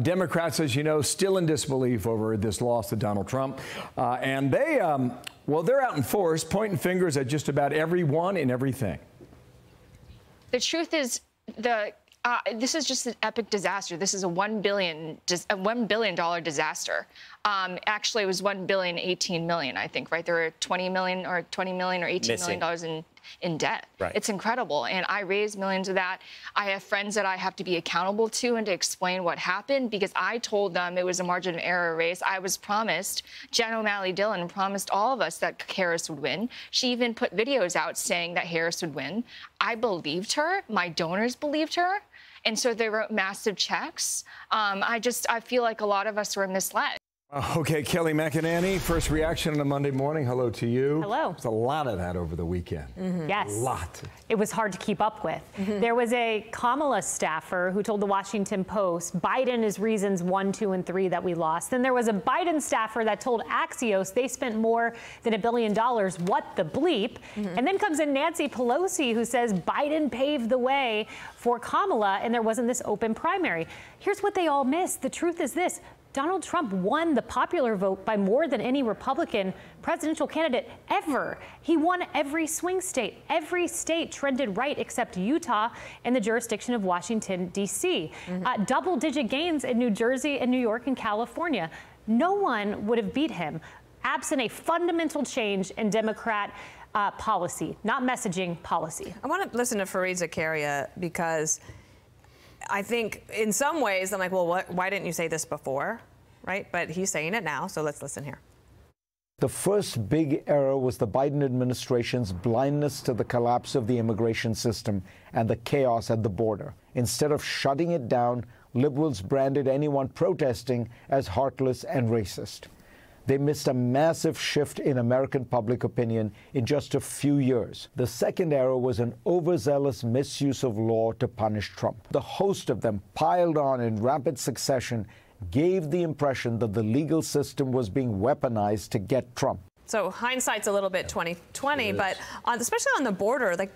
Democrats, as you know, still in disbelief over this loss to Donald Trump. And they, well, they're out in force, pointing fingers at just about everyone and everything. The truth is, this is just an epic disaster. This is a $1 billion disaster. Actually, it was $1.018 billion, I think, right? There were 20 million or $18 million in debt. Right. It's incredible. And I raised millions of that. I have friends that I have to be accountable to and to explain what happened, because I told them it was a margin of error race. I was promised, Jen O'Malley Dillon promised all of us that Harris would win. She even put videos out saying that Harris would win. I believed her. My donors believed her. And so they wrote massive checks. I feel like a lot of us were misled. Okay, Kayleigh McEnany, first reaction on a Monday morning. Hello to you. Hello. There's a lot of that over the weekend. Yes. A lot. It was hard to keep up with. There was a Kamala staffer who told the Washington Post, Biden is reasons 1, 2, and 3 that we lost. Then there was a Biden staffer that told Axios they spent more than $1 billion. What the bleep? And then comes in Nancy Pelosi, who says Biden paved the way for Kamala and there wasn't this open primary. Here's what they all missed. The truth is this. Donald Trump won the popular vote by more than any Republican presidential candidate ever. He won every swing state. Every state trended right except Utah and the jurisdiction of Washington, D.C. Double-digit gains in New Jersey and New York and California. No one would have beat him absent a fundamental change in Democrat policy, not messaging, policy. I want to listen to Fareed Zakaria because I think in some ways I'm like, well, why didn't you say this before, right? But he's saying it now, so let's listen here. The first big error was the Biden administration's blindness to the collapse of the immigration system and the chaos at the border. Instead of shutting it down, liberals branded anyone protesting as heartless and racist. They missed a massive shift in American public opinion in just a few years. The second error was an overzealous misuse of law to punish Trump. The host of them, piled on in rapid succession, gave the impression that the legal system was being weaponized to get Trump. So hindsight's a little bit 2020, but especially on the border, like,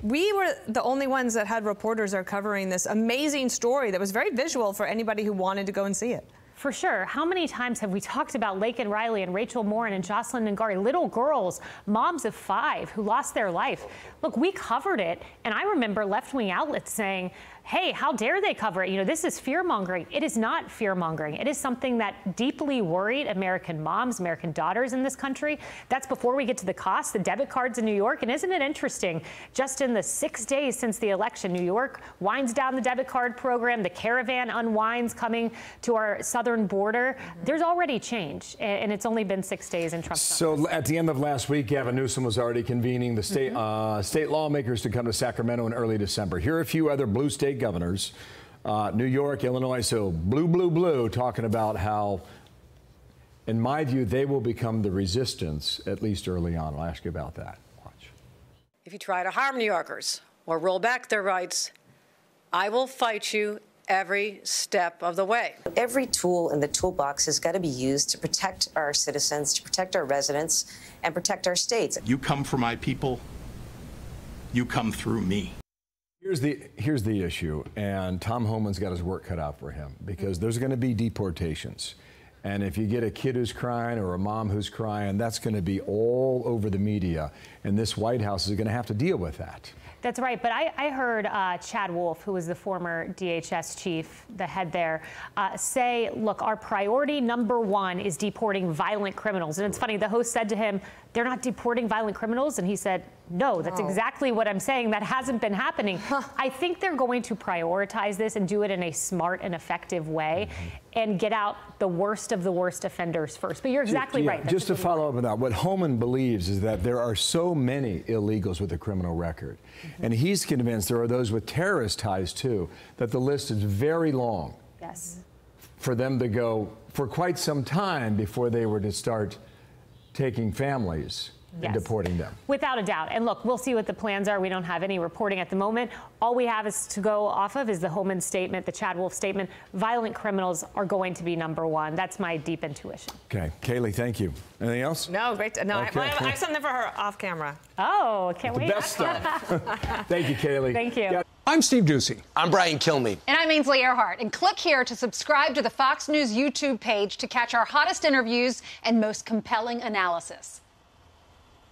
we were the only ones that had reporters are covering this amazing story that was very visual for anybody who wanted to go and see it. For sure. How many times have we talked about Laken Riley and Rachel Morin and Jocelyn Ngari, little girls, moms of 5 who lost their life? Look, we covered it, and I remember left-wing outlets saying, hey, how dare they cover it? You know, this is fear-mongering. It is not fear-mongering. It is something that deeply worried American moms, American daughters in this country. That's before we get to the cost, the debit cards in New York. And isn't it interesting, just in the 6 days since the election, New York winds down the debit card program, the caravan unwinds coming to our southern border. There's already change, and it's only been 6 days in Trump's So at the end of last week, Gavin Newsom was already convening the state lawmakers to come to Sacramento in early December. Here are a few other blue state governors, New York, Illinois, so blue, blue, blue, talking about how, in my view, they will become the resistance, at least early on. I'll ask you about that. Watch. If you try to harm New Yorkers or roll back their rights, I will fight you every step of the way. Every tool in the toolbox has got to be used to protect our citizens, to protect our residents, and protect our states. You come for my people, you come through me. Here's the issue, and Tom Homan's got his work cut out for him, because there's going to be deportations. And if you get a kid who's crying or a mom who's crying, that's going to be all over the media. And this White House is going to have to deal with that. That's right. But I heard Chad Wolf, who was the former DHS chief, the head there, say, look, our priority #1 is deporting violent criminals. And it's funny, the host said to him, they're not deporting violent criminals. And he said, no, that's exactly what I'm saying. That hasn't been happening. I think they're going to prioritize this and do it in a smart and effective way and get out the worst of the worst offenders first. But you're exactly right. Just to follow up on that, what Homan believes is that there are so many illegals with a criminal record. And he's convinced there are those with terrorist ties, too, that the list is very long. Yes. For them to go for quite some time before they were to start taking families and deporting them. Without a doubt. And look, we'll see what the plans are. We don't have any reporting at the moment. All we have is to go off of is the Homan statement, the Chad Wolf statement. Violent criminals are going to be #1. That's my deep intuition. Okay. Kayleigh, thank you. Anything else? No, great. No, okay. I have something for her off camera. Oh, can't wait. The best stuff. Thank you, Kayleigh. Thank you. Yeah. I'm Steve Doocy. I'm Brian Kilmeade. And I'm Ainsley Earhart. And click here to subscribe to the Fox News YouTube page to catch our hottest interviews and most compelling analysis.